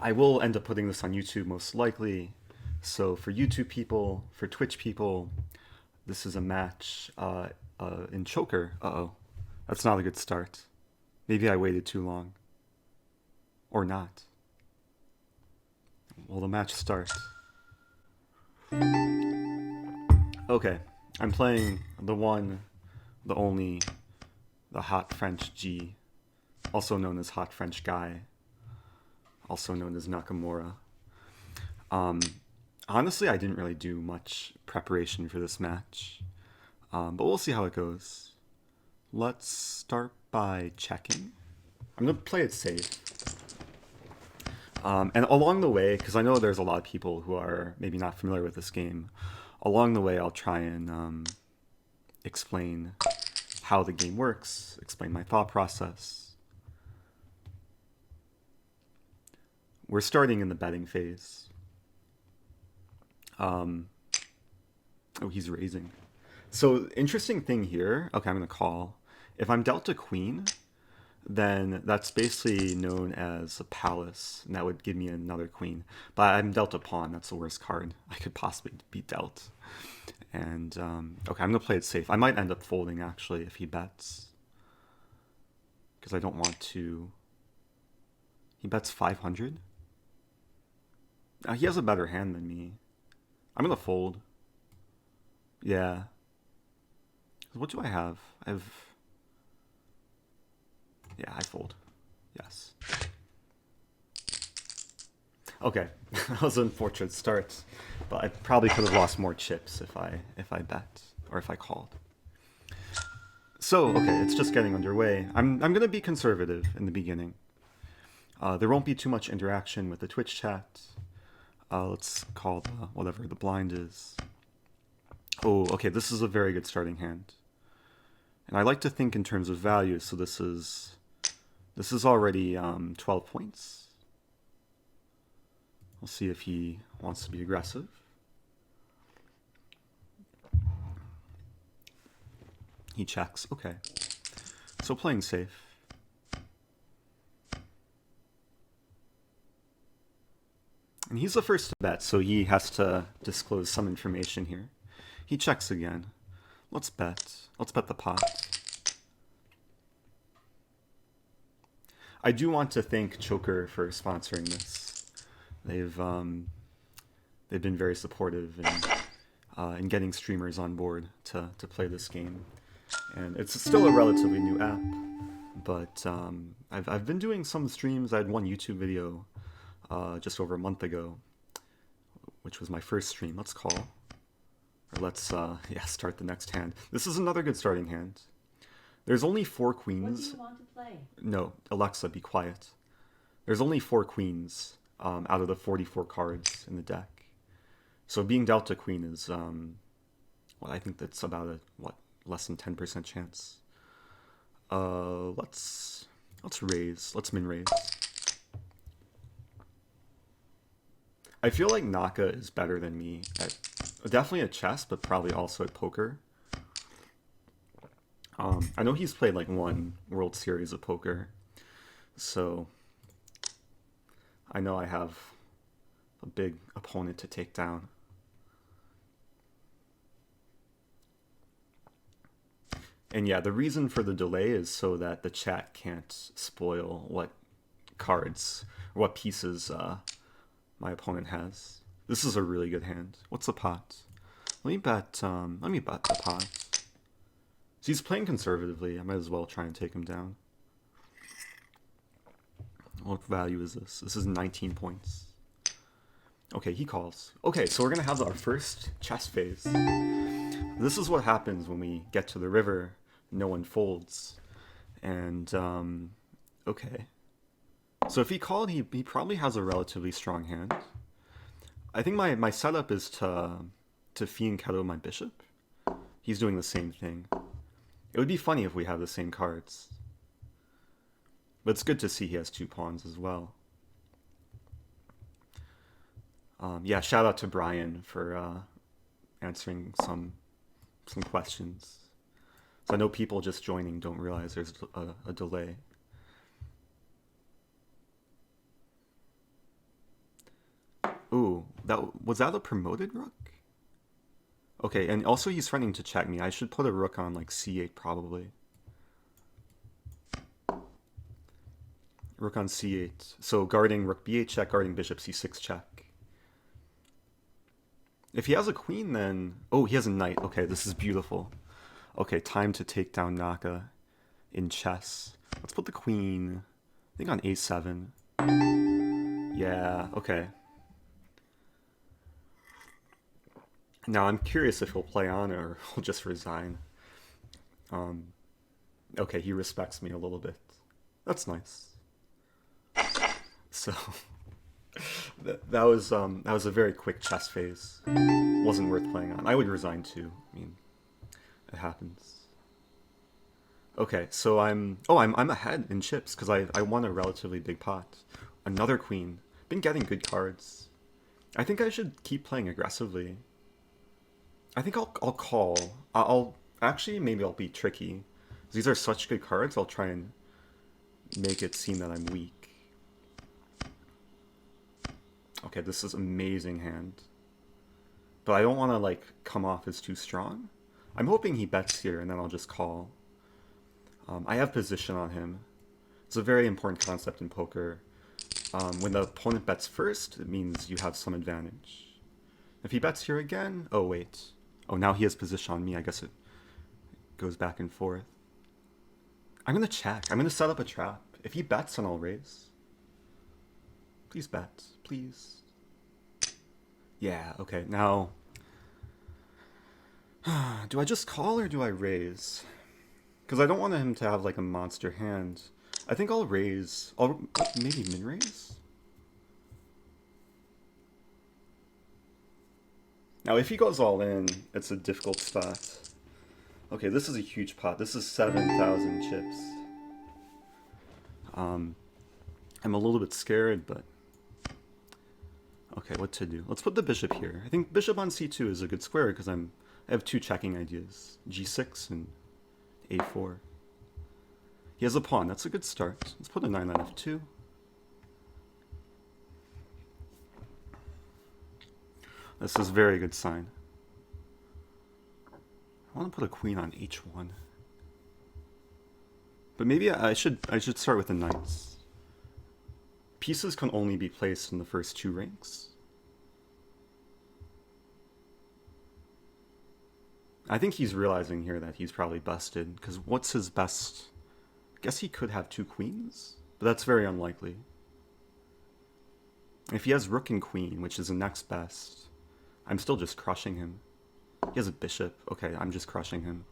I will end up putting this on YouTube most likely. So for YouTube people, for Twitch people, this is a match in Choker. Uh-oh. That's not a good start. Maybe I waited too long. Or not. Will the match start? Okay. I'm playing the one, the only, the Hot French G, also known as Hot French Guy, also known as Nakamura. Honestly, I didn't really do much preparation for this match, but we'll see how it goes. Let's start by checking. I'm going to play it safe. And along the way, because I know there's a lot of people who are maybe not familiar with this game, along the way I'll try and explain how the game works, explain my thought process. We're starting in the betting phase. Oh, he's raising. So, interesting thing here. Okay, I'm going to call. If I'm dealt a queen, then that's basically known as a palace, and that would give me another queen. But I'm dealt a pawn. That's the worst card I could possibly be dealt. And, okay, I'm going to play it safe. I might end up folding, actually, if he bets. Because I don't want to... He bets 500? He has a better hand than me. I'm going to fold. Yeah. What do I have? I have... Yeah, I fold. Yes. Okay. That was an unfortunate start. But I probably could have lost more chips if I bet. Or if I called. So, okay, it's just getting underway. I'm going to be conservative in the beginning. There won't be too much interaction with the Twitch chat. Let's call whatever the blind is. Oh, okay, this is a very good starting hand. And I like to think in terms of value, so this is already 12 points. We'll see if he wants to be aggressive. He checks, okay. So playing safe. And he's the first to bet, so he has to disclose some information here. He checks again. Let's bet. Let's bet the pot. I do want to thank Choker for sponsoring this. They've been very supportive in getting streamers on board to play this game. And it's still a relatively new app, but I've been doing some streams. I had one YouTube video just over a month ago, which was my first stream. Let's call. Or let's, start the next hand. This is another good starting hand. There's only 4 queens. What do you want to play? No, Alexa, be quiet. There's only 4 queens out of the 44 cards in the deck. So being dealt a queen is, I think that's about less than 10% chance. Let's raise. Let's min raise. I feel like Naka is better than me at definitely at chess, but probably also at poker. I know he's played like one World Series of poker, so I know I have a big opponent to take down. And yeah, the reason for the delay is so that the chat can't spoil what cards, or what pieces my opponent has. This is a really good hand. What's the pot? Let me bet the pot. So he's playing conservatively. I might as well try and take him down. What value is this? This is 19 points. Okay, he calls. Okay, so we're going to have our first chess phase. This is what happens when we get to the river. No one folds. And, okay. So if he called, he probably has a relatively strong hand. I think my setup is to fianchetto my bishop. He's doing the same thing. It would be funny if we have the same cards. But it's good to see he has 2 pawns as well. Yeah, shout out to Brian for answering some questions. So I know people just joining don't realize there's a delay. Ooh, was that a promoted rook? Okay, and also he's threatening to check me. I should put a rook on like c8 probably. Rook on c8. So guarding rook b8 check, guarding bishop c6 check. If he has a queen, then... Oh, he has a knight. Okay, this is beautiful. Okay, time to take down Naka in chess. Let's put the queen, I think, on a7. Yeah, okay. Now I'm curious if he'll play on or he'll just resign. Okay, he respects me a little bit. That's nice. So that was a very quick chess phase. Wasn't worth playing on. I would resign too. I mean, it happens. Okay, so I'm ahead in chips because I won a relatively big pot. Another queen. Been getting good cards. I think I should keep playing aggressively. I think I'll call. I'll actually, maybe I'll be tricky. These are such good cards. I'll try and make it seem that I'm weak. Okay, this is amazing hand. But I don't want to like come off as too strong. I'm hoping he bets here and then I'll just call. I have position on him. It's a very important concept in poker. When the opponent bets first, it means you have some advantage. If he bets here again... Oh, wait. Oh, now he has position on me. I guess it goes back and forth. I'm going to check. I'm going to set up a trap. If he bets, then I'll raise. Please bet. Please. Yeah, okay. Now... do I just call or do I raise? Because I don't want him to have like a monster hand. I think I'll raise. I'll maybe min-raise? Now if he goes all in, it's a difficult spot. Okay, this is a huge pot. This is 7,000 chips. I'm a little bit scared, but... Okay, what to do? Let's put the bishop here. I think bishop on c2 is a good square because I have two checking ideas. g6 and a4. He has a pawn. That's a good start. Let's put a 9 on f2. This is a very good sign. I want to put a queen on h1. But maybe I should start with the knights. Pieces can only be placed in the first two ranks. I think he's realizing here that he's probably busted, because what's his best... I guess he could have two queens, but that's very unlikely. If he has rook and queen, which is the next best, I'm still just crushing him. He has a bishop. Okay, I'm just crushing him.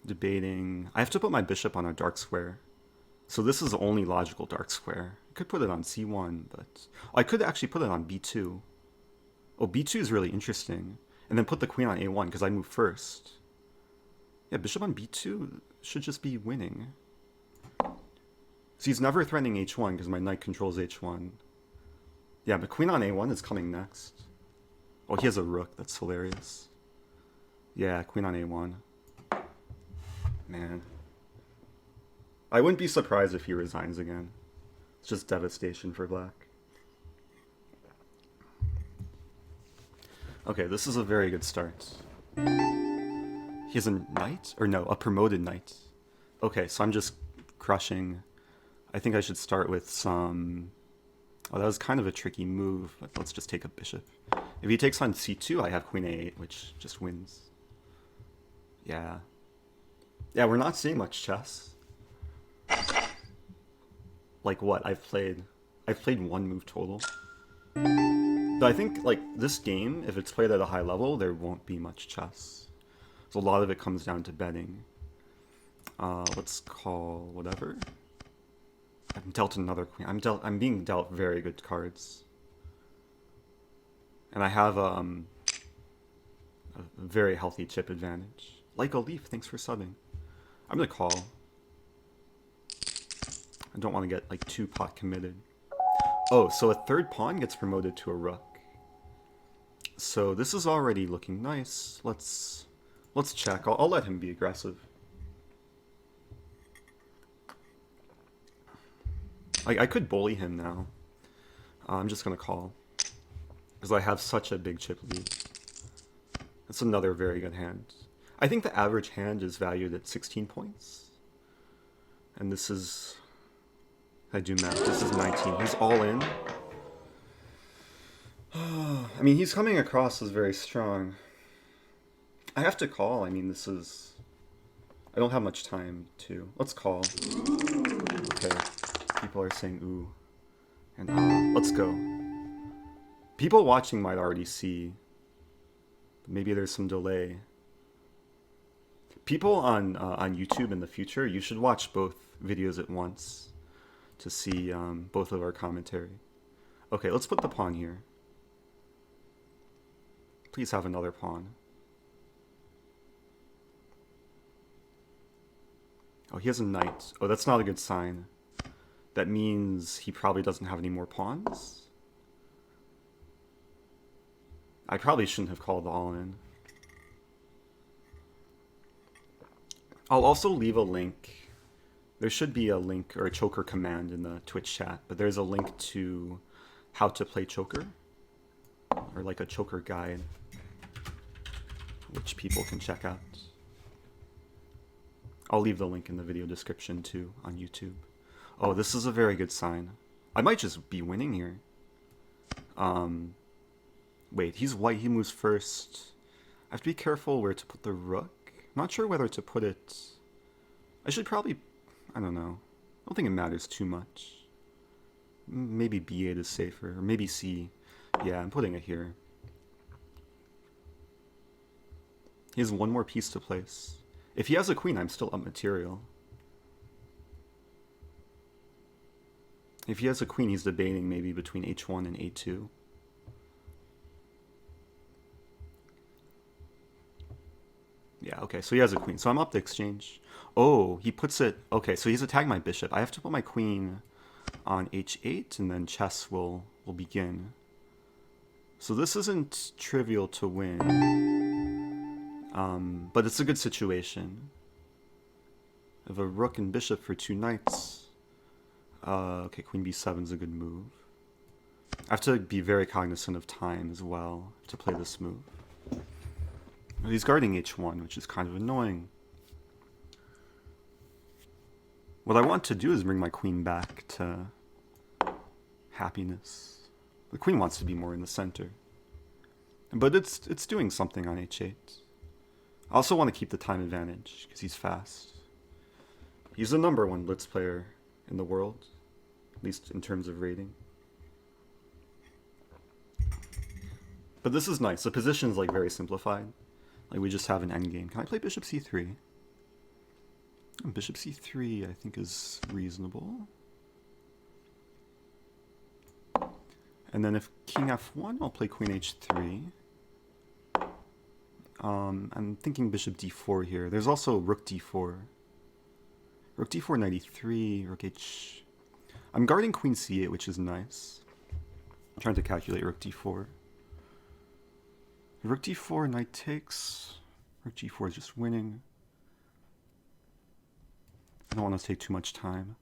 Debating... I have to put my bishop on a dark square. So this is the only logical dark square. I could put it on c1, but... I could actually put it on b2. Oh, b2 is really interesting. And then put the queen on a1, because I move first. Yeah, bishop on b2 should just be winning. So he's never threatening h1, because my knight controls h1. Yeah, but queen on a1 is coming next. Oh, he has a rook. That's hilarious. Yeah, queen on a1. Man. I wouldn't be surprised if he resigns again. It's just devastation for black. Okay, this is a very good start. He has a knight? Or no, a promoted knight. Okay, so I'm just crushing. I think I should start with some... Oh, that was kind of a tricky move, but let's just take a bishop. If he takes on c2, I have queen a8, which just wins. Yeah. Yeah, we're not seeing much chess. Like what? I've played one move total. But I think, like, this game, if it's played at a high level, there won't be much chess. So a lot of it comes down to betting. Let's call whatever. I'm dealt another queen. I'm being dealt very good cards. And I have a very healthy chip advantage. Like a leaf, thanks for subbing. I'm gonna call. I don't want to get like too pot committed. Oh, so a third pawn gets promoted to a rook. So this is already looking nice. Let's check. I'll let him be aggressive. I could bully him now. I'm just going to call. Because I have such a big chip lead. That's another very good hand. I think the average hand is valued at 16 points. And this is... I do math. This is 19. He's all in. I mean, he's coming across as very strong. I have to call. I mean, this is... I don't have much time to... Let's call. Okay. People are saying ooh. And let's go. People watching might already see. Maybe there's some delay. People on YouTube in the future, you should watch both videos at once to see both of our commentary. Okay, let's put the pawn here. Please have another pawn. Oh, he has a knight. Oh, that's not a good sign. That means he probably doesn't have any more pawns. I probably shouldn't have called all in. I'll also leave a link. There should be a link or a choker command in the Twitch chat, but there's a link to how to play choker, or like a choker guide, which people can check out. I'll leave the link in the video description too on YouTube. Oh, this is a very good sign. I might just be winning here. Wait, he's white, he moves first. I have to be careful where to put the rook. I'm not sure whether to put it... I should probably... I don't know. I don't think it matters too much. Maybe B8 is safer, or maybe C. Yeah, I'm putting it here. He has one more piece to place. If he has a queen, I'm still up material. If he has a queen, he's debating maybe between H1 and A2. Yeah, okay, so he has a queen. So I'm up the exchange. Oh, he puts it... Okay, so he's attacking my bishop. I have to put my queen on H8, and then chess will begin. So this isn't trivial to win. But it's a good situation. I have a rook and bishop for 2 knights. Okay, queen b7 is a good move. I have to be very cognizant of time as well to play this move. He's guarding h1, which is kind of annoying. What I want to do is bring my queen back to happiness. The queen wants to be more in the center. But it's doing something on h8. I also want to keep the time advantage, because he's fast. He's the #1 blitz player in the world, at least in terms of rating. But this is nice. The position's like very simplified. Like we just have an endgame. Can I play bishop c3? Bishop c3 I think is reasonable. And then if king f1, I'll play queen h3. I'm thinking bishop d4 here. There's also rook d4. Rook d4, knight e3, rook h... I'm guarding queen c8, which is nice. I'm trying to calculate rook d4. Rook d4, knight takes. Rook g4 is just winning. I don't want to take too much time.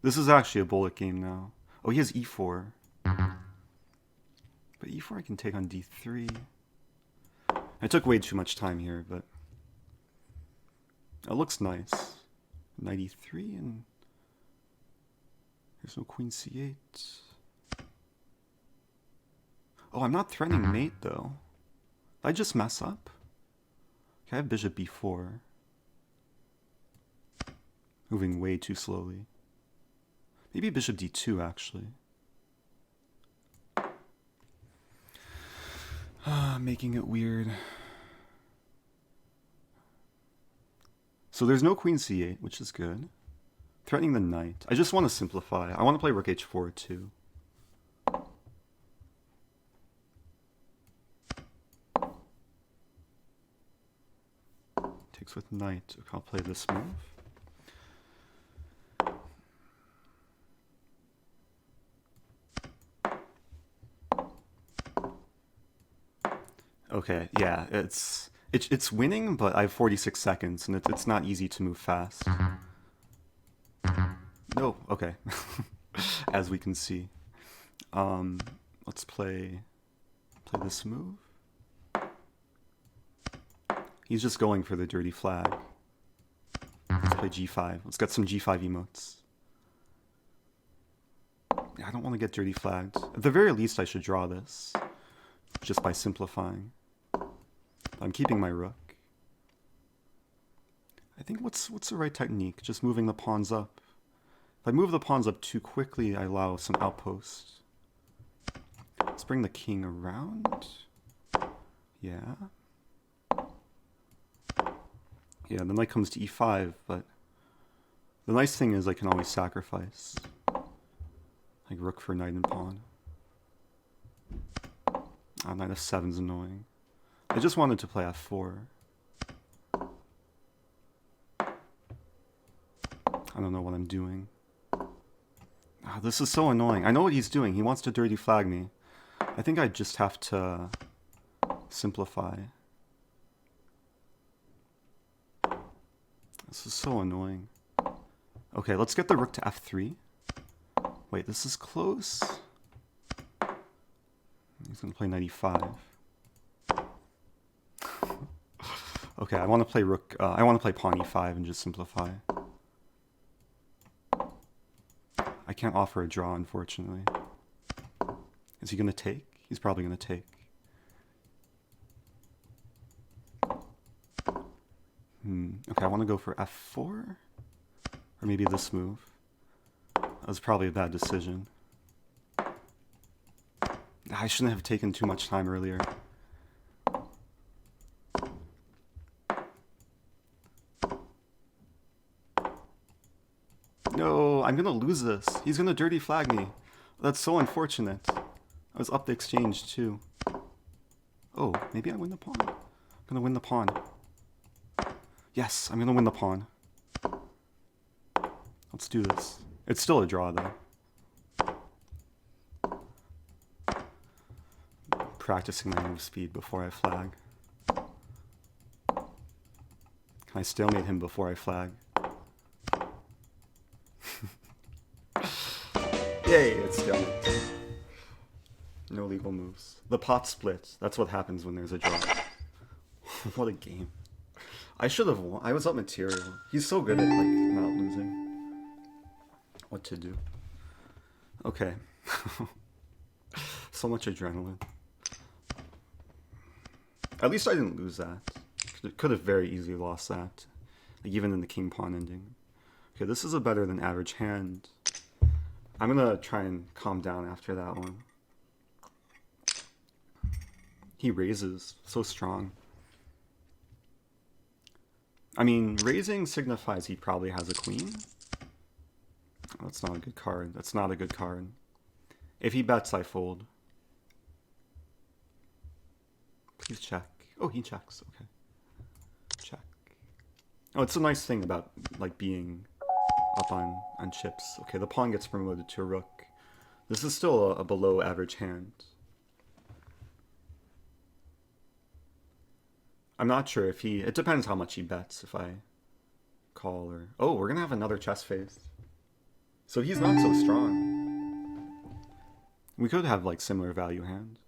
This is actually a bullet game now. Oh, he has e4. But e4 I can take on d3. I took way too much time here, but it looks nice. Knight e3 and there's no queen c8. Oh, I'm not threatening mate though. Did I just mess up? Okay, I have bishop b4. Moving way too slowly. Maybe bishop d2 actually. Making it weird. So there's no queen c8, which is good. Threatening the knight. I just want to simplify. I want to play rook h4 too. Takes with knight. Okay, I'll play this move. Okay, yeah, it's winning, but I have 46 seconds, and it's not easy to move fast. No, okay, as we can see. Um, let's play this move. He's just going for the dirty flag. Let's play g5. Let's get some g5 emotes. I don't want to get dirty flagged. At the very least, I should draw this, just by simplifying. I'm keeping my rook. I think what's the right technique? Just moving the pawns up. If I move the pawns up too quickly, I allow some outposts. Let's bring the king around. Yeah. Yeah, the knight comes to e5, but the nice thing is I can always sacrifice. Like rook for knight and pawn. Knight f7's annoying. I just wanted to play f4. I don't know what I'm doing. This is so annoying. I know what he's doing. He wants to dirty flag me. I think I just have to simplify. This is so annoying. Okay, let's get the rook to f3. Wait, this is close. He's gonna play knight e5. Okay, I want to play rook. I want to play pawn e5 and just simplify. I can't offer a draw, unfortunately. Is he gonna take? He's probably gonna take. Okay, I want to go for f4, or maybe this move. That was probably a bad decision. I shouldn't have taken too much time earlier. No, I'm gonna lose this. He's gonna dirty flag me. That's so unfortunate. I was up the exchange too. Oh, maybe I win the pawn. I'm gonna win the pawn. Yes, I'm gonna win the pawn. Let's do this. It's still a draw though. Practicing my move speed before I flag. Can I stalemate him before I flag? Yay, it's stalemate. No legal moves. The pot split. That's what happens when there's a draw. What a game. I should have won. I was up material. He's so good at like not losing. What to do? Okay. So much adrenaline. At least I didn't lose that. Could have very easily lost that. Like even in the king pawn ending. Okay, this is a better than average hand. I'm gonna try and calm down after that one. He raises. So strong. I mean, raising signifies he probably has a queen. Oh, that's not a good card. That's not a good card. If he bets, I fold. Please check. Oh, he checks. Okay. Check. Oh, it's a nice thing about like being up on chips. Okay, the pawn gets promoted to a rook. This is still a below average hand. I'm not sure if he... It depends how much he bets if I call or... Oh, we're going to have another chess phase. So he's not so strong. We could have like similar value hand.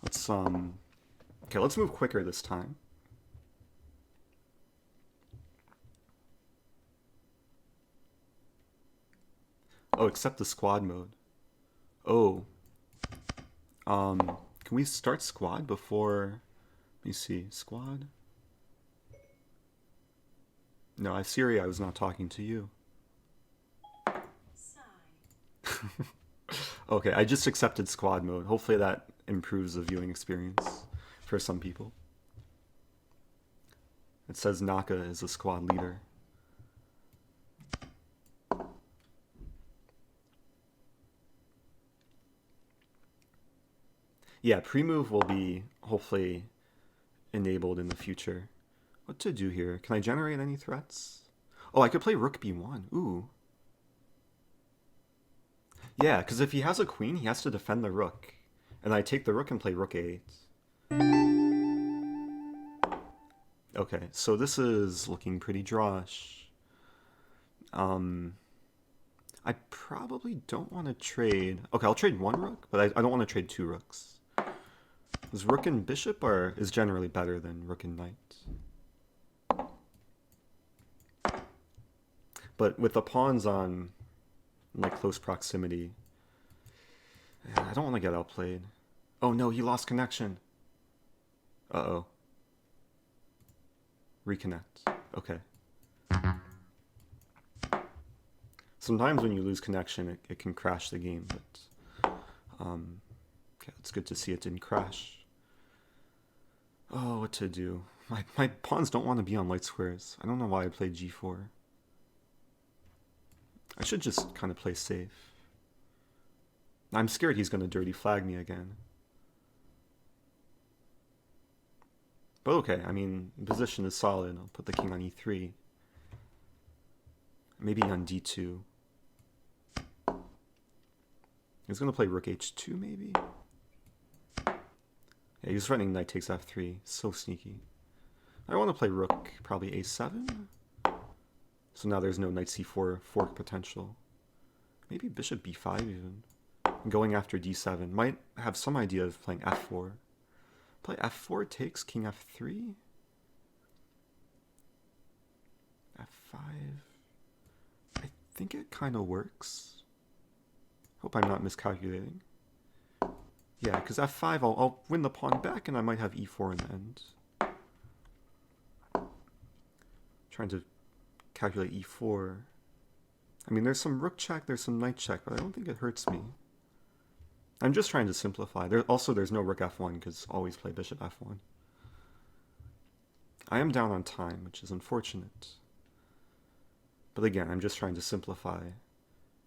Let's okay, let's move quicker this time. Oh, accept the squad mode. Oh. Can we start squad before... Let me see. Squad? No, Siri, I was not talking to you. Okay, I just accepted squad mode. Hopefully that improves the viewing experience for some people. It says Naka is a squad leader. Yeah, pre-move will be hopefully enabled in the future. What to do here? Can I generate any threats? Oh, I could play rook b1. Ooh. Yeah, because if he has a queen, he has to defend the rook. And I take the rook and play rook a8. Okay, so this is looking pretty drawish. I I probably don't want to trade. Okay, I'll trade one rook, but I don't want to trade two rooks. Because rook and bishop is generally better than rook and knight. But with the pawns on like close proximity, I don't want to get outplayed. Oh no, he lost connection. Uh-oh. Reconnect. Okay. Sometimes when you lose connection, it can crash the game, but okay, it's good to see it didn't crash. Oh, what to do? My pawns don't want to be on light squares. I don't know why I played g4. I should just kind of play safe. I'm scared he's going to dirty flag me again. But okay, I mean, the position is solid. I'll put the king on e3. Maybe on d2. He's going to play rook h2, maybe? Yeah, he's threatening knight takes f3. So sneaky. I want to play rook, probably a7. So now there's no knight c4 fork potential. Maybe bishop b5 even. Going after d7. Might have some idea of playing f4. Play f4 takes, king f3. f5. I think it kind of works. Hope I'm not miscalculating. Yeah, because f5, I'll win the pawn back, and I might have e4 in the end. Trying to calculate e4. I mean, there's some rook check, there's some knight check, but I don't think it hurts me. I'm just trying to simplify. There's no rook f1, because always play bishop f1. I am down on time, which is unfortunate. But again, I'm just trying to simplify.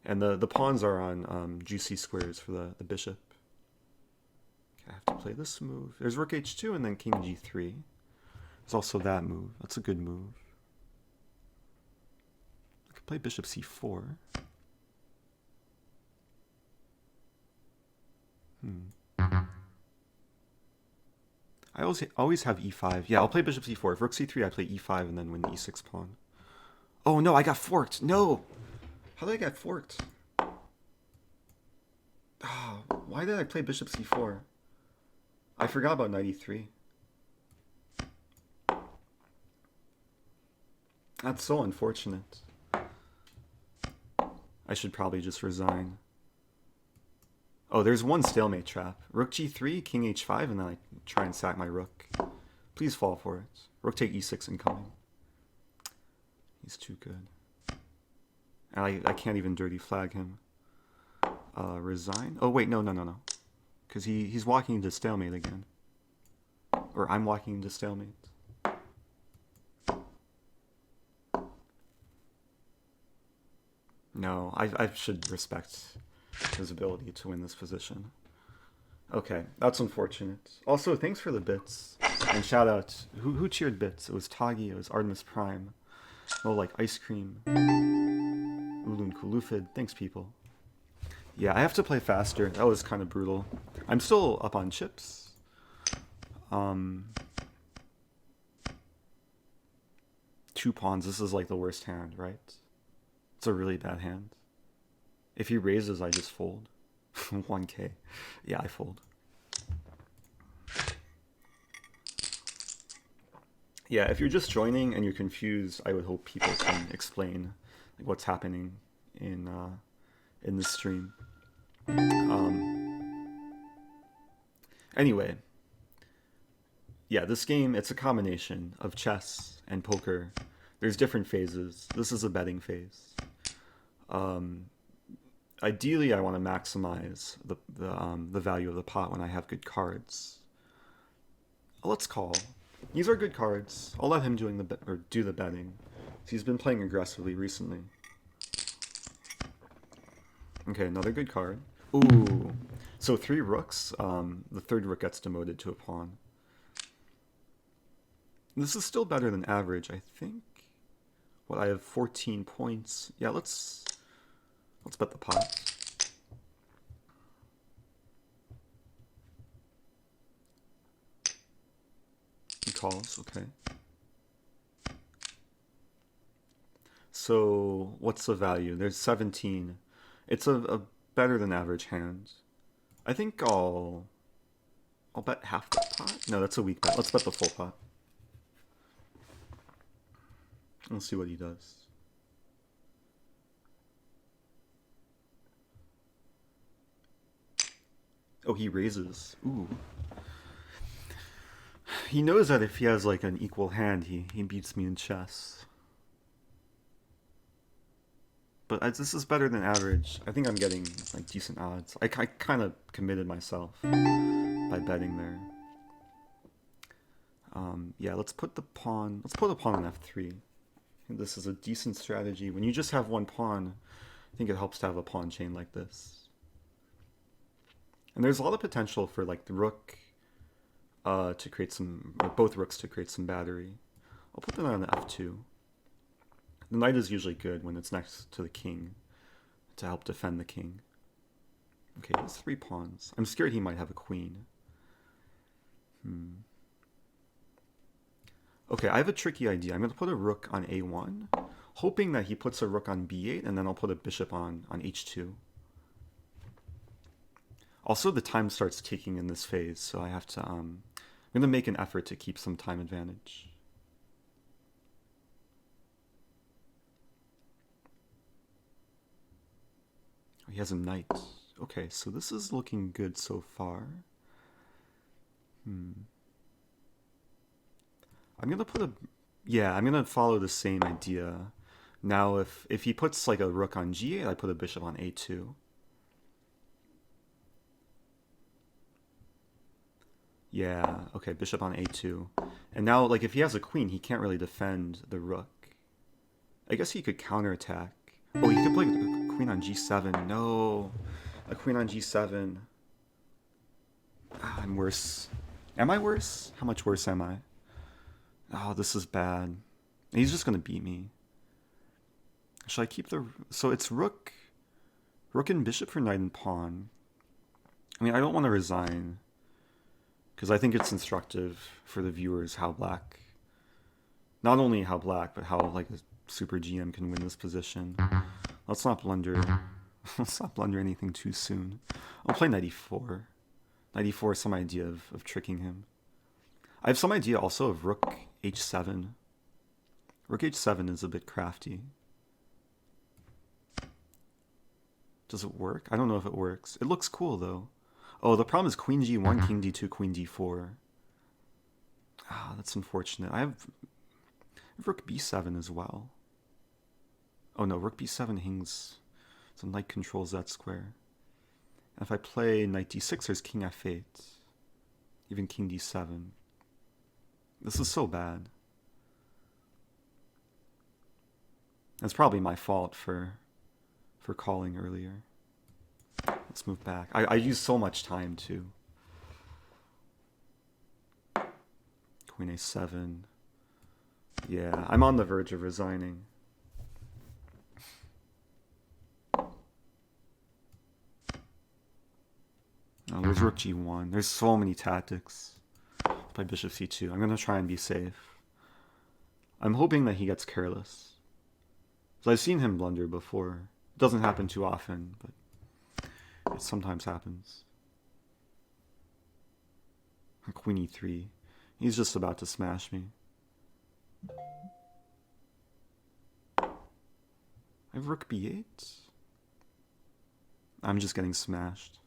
And the pawns are on juicy squares for the bishop. Okay, I have to play this move. There's rook h2 and then king g3. There's also that move. That's a good move. I could play bishop c4. I always have e5. Yeah, I'll play bishop c4. If rook c3, I play e5 and then win the e6 pawn. Oh no, I got forked. No! How did I get forked? Oh, why did I play bishop c4? I forgot about knight e3. That's so unfortunate. I should probably just resign. Oh, there's one stalemate trap. Rook g3, king h5, and then I try and sack my rook. Please fall for it. Rook take e6 incoming. He's too good. And I can't even dirty flag him. Resign? Oh, wait, no. Because he's walking into stalemate again. Or I'm walking into stalemate. No, I should respect his ability to win this position. Okay, that's unfortunate. Also, thanks for the bits. And shout out, who cheered bits? It was Tagi, it was Artemis Prime. Oh, like ice cream. Ulun Kulufid, thanks people. Yeah, I have to play faster. That was kind of brutal. I'm still up on chips. Two pawns, this is like the worst hand, right? It's a really bad hand. If he raises, I just fold. 1k. Yeah, I fold. Yeah, if you're just joining and you're confused, I would hope people can explain like, what's happening in this stream. Anyway, yeah, this game, it's a combination of chess and poker. There's different phases. This is a betting phase. Ideally, I want to maximize the value of the pot when I have good cards. Let's call. These are good cards. I'll let him do the betting. He's been playing aggressively recently. Okay, another good card. Ooh. So 3 rooks. The third rook gets demoted to a pawn. This is still better than average, I think. What, I have 14 points. Yeah, let's bet the pot. He calls, okay. So what's the value? There's 17. It's a better than average hand. I think I'll bet half the pot. No, that's a weak bet. Let's bet the full pot. Let's see what he does. Oh, he raises. Ooh. He knows that if he has like an equal hand, he beats me in chess. But this is better than average. I think I'm getting like decent odds. I kind of committed myself by betting there. Yeah, let's put the pawn. Let's put a pawn on f3. This is a decent strategy. When you just have one pawn, I think it helps to have a pawn chain like this. And there's a lot of potential for like the rook to create some, or both rooks to create some battery. I'll put that on f2. The knight is usually good when it's next to the king to help defend the king. Okay, that's 3 pawns. I'm scared he might have a queen. Okay, I have a tricky idea. I'm going to put a rook on a1, hoping that he puts a rook on b8, and then I'll put a bishop on h2. Also, the time starts ticking in this phase, so I have to, I'm going to make an effort to keep some time advantage. He has a knight. Okay, so this is looking good so far. I'm gonna put a... Yeah, I'm gonna follow the same idea. Now, if he puts like a rook on g8, I put a bishop on a2. Yeah, okay, bishop on a2. And now, like, if he has a queen, he can't really defend the rook. I guess he could counterattack. Oh, he could play a queen on g7. No, a queen on g7. I'm worse. Am I worse? How much worse am I? Oh, this is bad. He's just gonna beat me. Should I keep the... So it's rook and bishop for knight and pawn. I mean, I don't want to resign, because I think it's instructive for the viewers how black... Not only how black, but how like a super GM can win this position. Let's not blunder. Let's not blunder anything too soon. I'll play knight e4. Knight e4 is some idea of tricking him. I have some idea also of rook h7. Rook h7 is a bit crafty. Does it work? I don't know if it works. It looks cool though. Oh, the problem is queen g1, king d2, queen d4. Ah, that's unfortunate. I have rook b7 as well. Oh no, rook b7 hangs, so knight controls that square. And if I play knight d6, there's king f8. Even king d7. This is so bad. It's probably my fault for calling earlier. Let's move back. I use so much time too. Queen a7. Yeah, I'm on the verge of resigning. Oh, there's rook g1. There's so many tactics. Let's play bishop c2. I'm going to try and be safe. I'm hoping that he gets careless. So I've seen him blunder before. It doesn't happen too often, but it sometimes happens. Queen e3. He's just about to smash me. I have rook b8. I'm just getting smashed.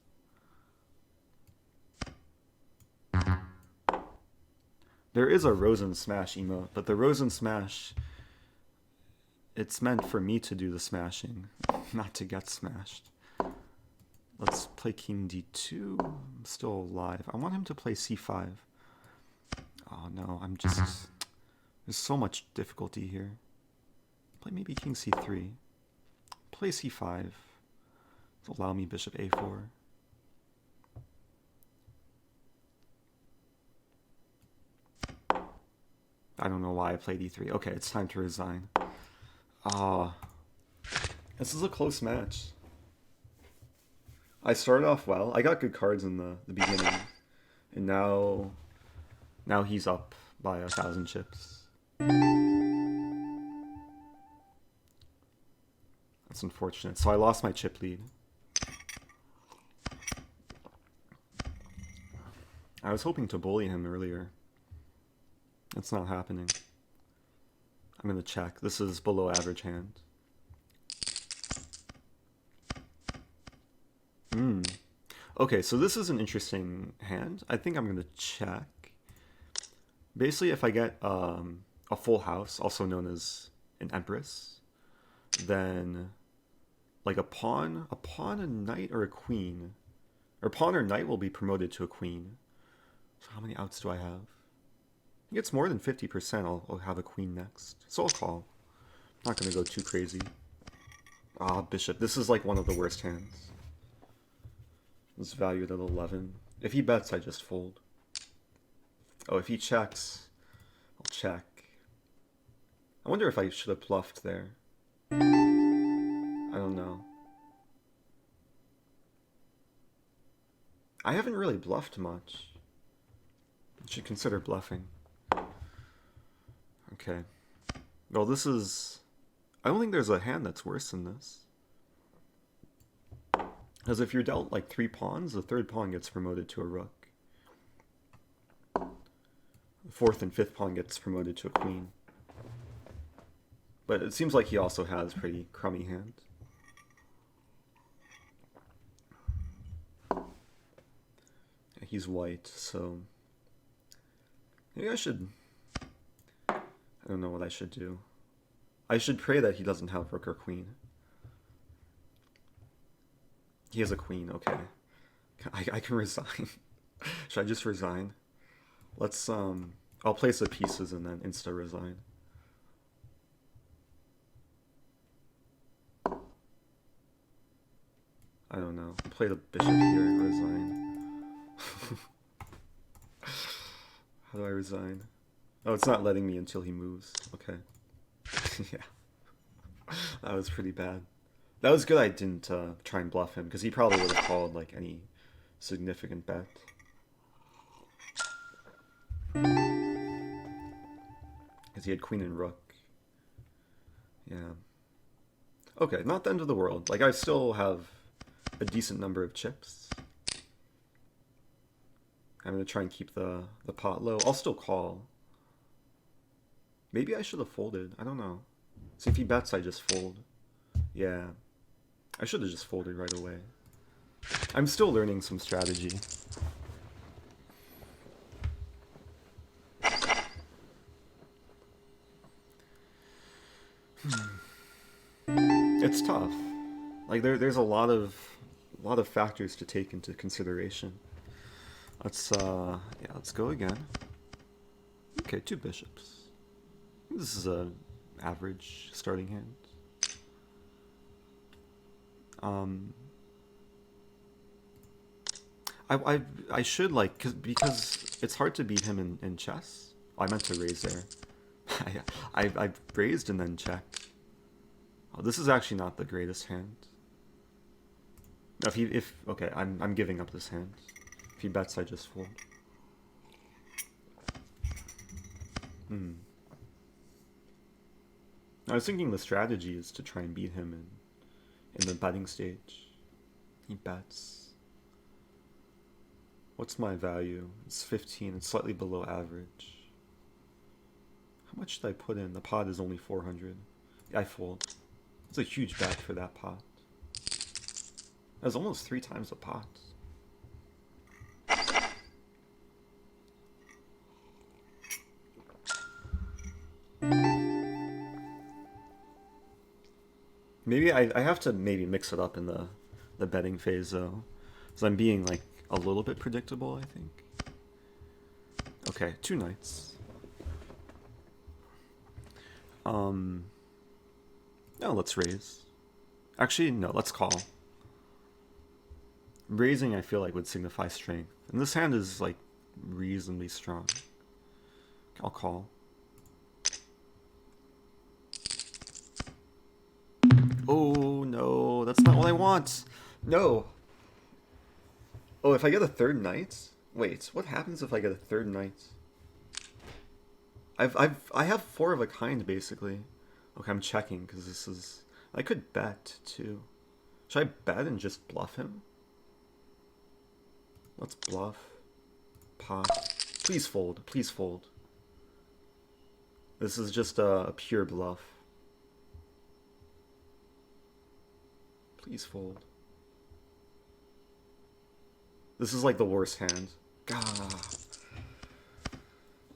There is a Rosen smash emote, but the Rosen smash, it's meant for me to do the smashing, not to get smashed. Let's play king d2. I'm still alive. I want him to play c5. Oh no, there's so much difficulty here. Play maybe king c3. Play c5. Allow me bishop a4. I don't know why I played e3. Okay, it's time to resign. Ah, this is a close match. I started off well. I got good cards in the beginning, and now he's up by 1,000 chips. That's unfortunate. So I lost my chip lead. I was hoping to bully him earlier. It's not happening. I'm gonna check. This is below average hand. Okay, so this is an interesting hand. I think I'm gonna check. Basically, if I get a full house, also known as an empress, then like a pawn, a knight, or a queen, or pawn or knight will be promoted to a queen. So how many outs do I have? If it gets more than 50%, I'll have a queen next. So I'll call. Not gonna go too crazy. Ah, bishop. This is like one of the worst hands. It's valued at 11. If he bets, I just fold. Oh, if he checks, I'll check. I wonder if I should have bluffed there. I don't know. I haven't really bluffed much. I should consider bluffing. Okay. Well, this is... I don't think there's a hand that's worse than this. Because if you're dealt like 3 pawns, the 3rd pawn gets promoted to a rook. The 4th and 5th pawn gets promoted to a queen. But it seems like he also has pretty crummy hands. Yeah, he's white, so... maybe I should... I don't know what I should do. I should pray that he doesn't have rook or queen. He has a queen, okay. I can resign. Should I just resign? Let's, I'll place the pieces and then insta-resign. I don't know. Play the bishop here and resign. How do I resign? Oh, it's not letting me until he moves. Okay. Yeah. That was pretty bad. That was good I didn't try and bluff him, because he probably would have called like any significant bet. Because he had queen and rook. Yeah. Okay, not the end of the world. Like, I still have a decent number of chips. I'm going to try and keep the pot low. I'll still call. Maybe I should have folded. I don't know. So if he bets, I just fold. Yeah. I should have just folded right away. I'm still learning some strategy. It's tough. Like there's a lot of factors to take into consideration. Let's let's go again. Okay, 2 bishops. This is a average starting hand. I should like because it's hard to beat him in chess. Oh, I meant to raise there. I raised and then checked. Oh, this is actually not the greatest hand. No, okay, I'm giving up this hand. If he bets, I just fold. I was thinking the strategy is to try and beat him in the betting stage. He bets. What's my value? It's 15. It's slightly below average. How much should I put in? The pot is only 400. I fold. It's a huge bet for that pot. That's almost 3 times the pot. Maybe I have to maybe mix it up in the betting phase though, because I'm being like a little bit predictable, I think. Okay, 2 knights. No, let's raise. Actually, no, let's call. Raising, I feel like, would signify strength. And this hand is, like, reasonably strong. I'll call. Oh, no, that's not what I want. No. Oh, if I get a 3rd knight? Wait, what happens if I get a 3rd knight? I have 4 of a kind, basically. Okay, I'm checking, because this is... I could bet, too. Should I bet and just bluff him? Let's bluff. Pot. Please fold. Please fold. This is just a pure bluff. Please fold. This is like the worst hand. Gah.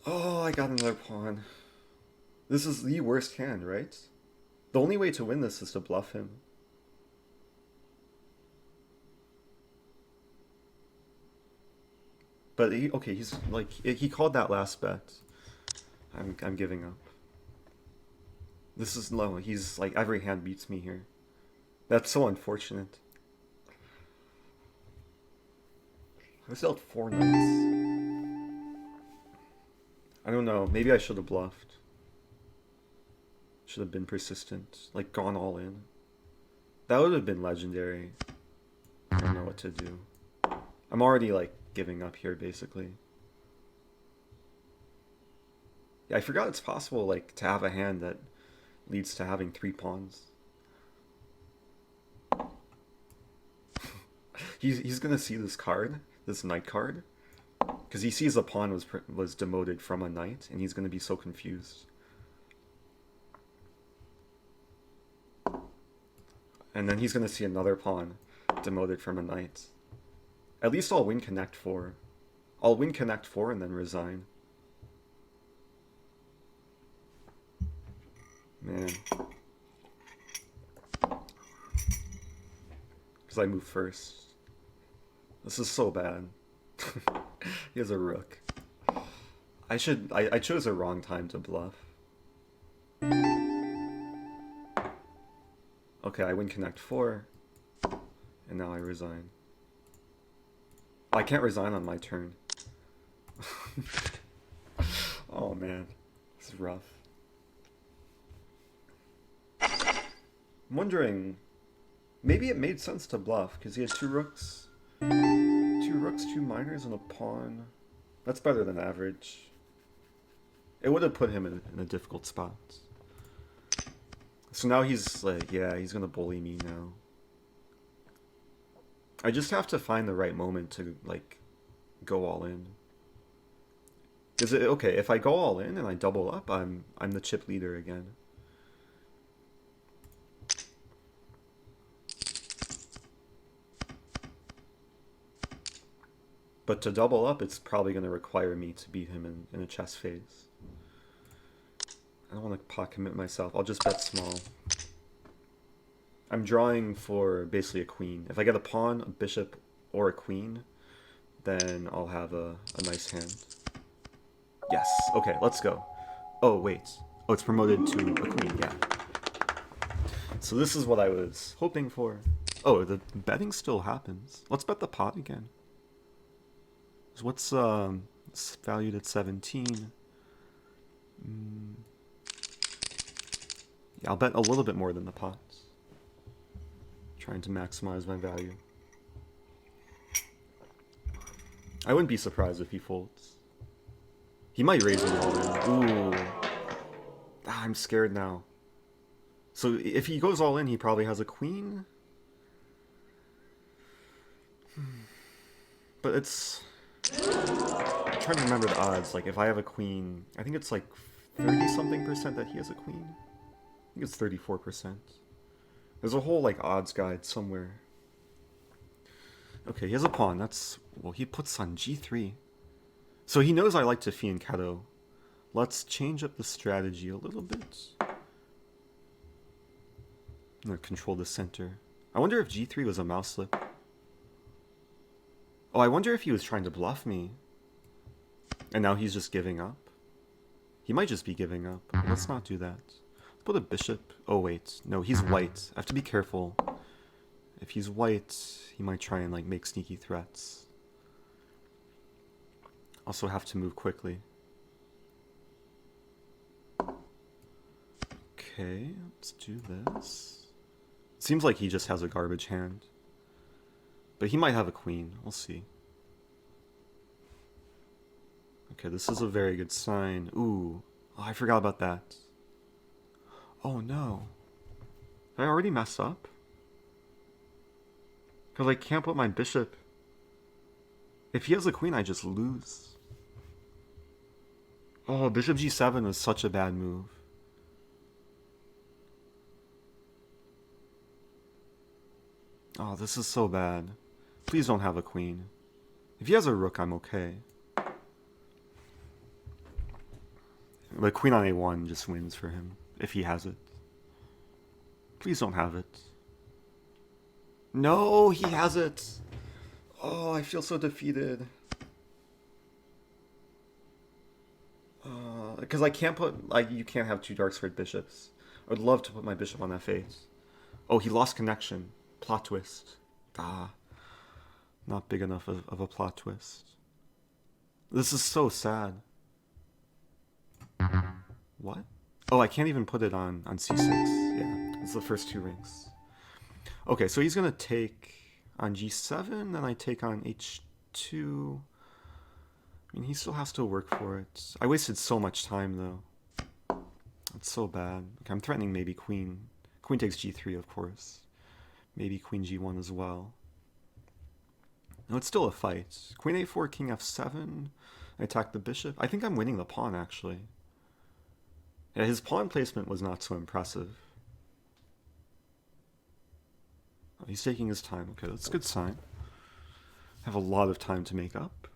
Oh, I got another pawn. This is the worst hand, right? The only way to win this is to bluff him. But okay, he's like, he called that last bet. I'm giving up. This is low. He's like, every hand beats me here. That's so unfortunate. I dealt 4 knights. I don't know. Maybe I should have bluffed. Should have been persistent. Like, gone all in. That would have been legendary. I don't know what to do. I'm already, like, giving up here, basically. Yeah, I forgot it's possible, like, to have a hand that leads to having 3 pawns. He's gonna see this card, this knight card, because he sees a pawn was demoted from a knight, and he's gonna be so confused. And then he's gonna see another pawn demoted from a knight. At least I'll win Connect 4. I'll win Connect 4 and then resign. Man. Because I move first. This is so bad. He has a rook. I chose a wrong time to bluff. Okay, I win Connect 4. And now I resign. I can't resign on my turn. Oh man, this is rough. I'm wondering, maybe it made sense to bluff because he had 2 rooks, 2 minors, and a pawn. That's better than average. It would have put him in a difficult spot. So now he's like, yeah, he's gonna bully me now. I just have to find the right moment to, like, go all in. Is it okay if I go all in and I double up? I'm the chip leader again. But to double up, it's probably going to require me to beat him in a chess phase. I don't want to pot commit myself. I'll just bet small. I'm drawing for basically a queen. If I get a pawn, a bishop, or a queen, then I'll have a nice hand. Yes. Okay, let's go. Oh, wait. Oh, it's promoted to a queen, yeah. So this is what I was hoping for. Oh, the betting still happens. Let's bet the pot again. So what's it's valued at 17? Yeah, I'll bet a little bit more than the pot. Trying to maximize my value. I wouldn't be surprised if he folds. He might raise it all in. Ooh. Ah, I'm scared now. So if he goes all in, he probably has a queen? But it's... I'm trying to remember the odds. Like, if I have a queen, I think it's like 30-something% that he has a queen. I think it's 34%. There's a whole, like, odds guide somewhere. Okay, he has a pawn. That's... Well, he puts on g3. So he knows I like to fianchetto. Let's change up the strategy a little bit. I'm gonna control the center. I wonder if g3 was a mouse slip. Oh, I wonder if he was trying to bluff me. And now he's just giving up. He might just be giving up. Let's not do that. Let's put a bishop. Oh, wait. No, he's white. I have to be careful. If he's white, he might try and, like, make sneaky threats. Also have to move quickly. Okay, let's do this. Seems like he just has a garbage hand. But he might have a queen. We'll see. Okay, this is a very good sign. Ooh. Oh, I forgot about that. Oh, no. Did I already mess up? Because I can't put my bishop... If he has a queen, I just lose. Oh, bishop g7 was such a bad move. Oh, this is so bad. Please don't have a queen. If he has a rook, I'm okay. But queen on a1 just wins for him, if he has it. Please don't have it. No, he has it! Oh, I feel so defeated. Because I can't put... Like, you can't have two dark squared bishops. I would love to put my bishop on f8. Oh, he lost connection. Plot twist. Ah. Not big enough of a plot twist. This is so sad. What? Oh, I can't even put it on c6. Yeah, it's the first two ranks. Okay, so he's going to take on g7, then I take on h2. I mean, he still has to work for it. I wasted so much time, though. It's so bad. Okay, I'm threatening maybe queen. Queen takes g3, of course. Maybe queen g1 as well. No, it's still a fight. Queen a4, king f7. I attack the bishop. I think I'm winning the pawn, actually. Yeah, his pawn placement was not so impressive. Oh, he's taking his time. Okay, that's a good sign. I have a lot of time to make up.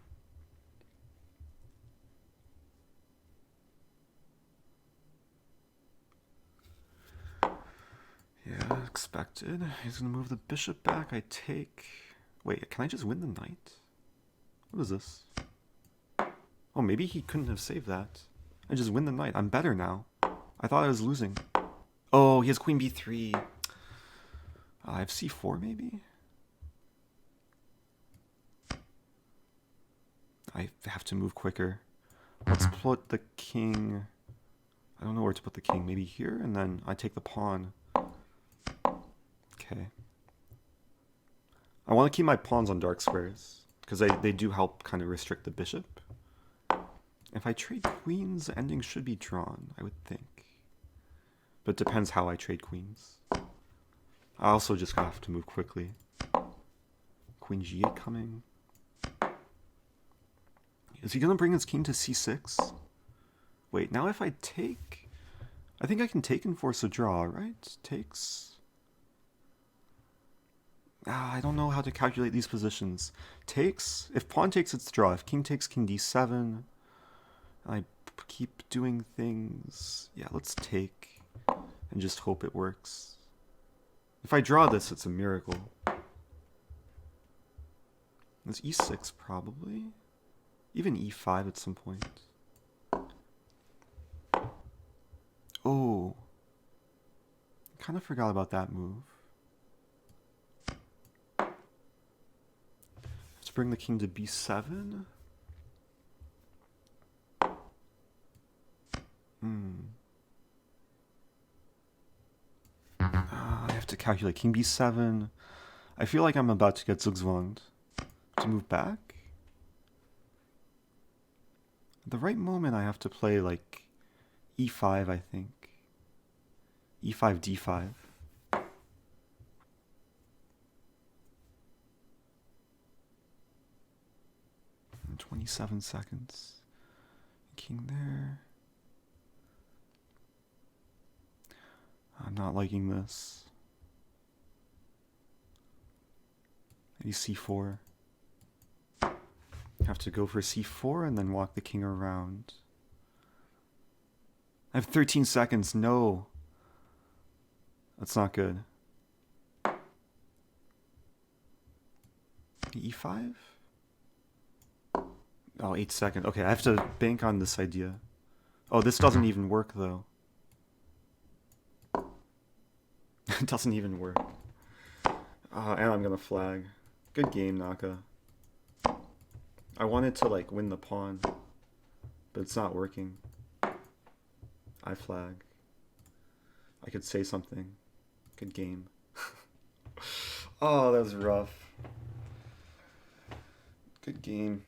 Yeah, expected. He's going to move the bishop back. I take... Wait, can I just win the knight? What is this? Oh, maybe he couldn't have saved that. I just win the knight. I'm better now. I thought I was losing. Oh, he has queen b3. I have c4 maybe? I have to move quicker. Let's put the king... I don't know where to put the king. Maybe here, and then I take the pawn. Okay. I want to keep my pawns on dark squares, because they do help kind of restrict the bishop. If I trade queens, the ending should be drawn, I would think. But it depends how I trade queens. I also just have to move quickly. Queen g8 coming. Is he going to bring his king to c6? Wait, now if I take... I think I can take and force a draw, right? Takes... I don't know how to calculate these positions. Takes... If pawn takes, it's draw. If king takes, king d7... I keep doing things... Yeah, let's take and just hope it works. If I draw this, it's a miracle. There's e6 probably. Even e5 at some point. Oh. I kind of forgot about that move. Let's bring the king to b7. I have to calculate king b7. I feel like I'm about to get zugzwanged. To move back? At the right moment I have to play like e5, I think. e5, d5. 27 seconds. King there. I'm not liking this. Maybe c4. Have to go for c4 and then walk the king around. I have 13 seconds. No. That's not good. e5? Oh, 8 seconds. Okay, I have to bank on this idea. Oh, this doesn't even work, though. It doesn't even work. And I'm gonna flag. Good game, Naka. I wanted to, like, win the pawn, but it's not working. I flag. I could say something. Good game. Oh, that was rough. Good game.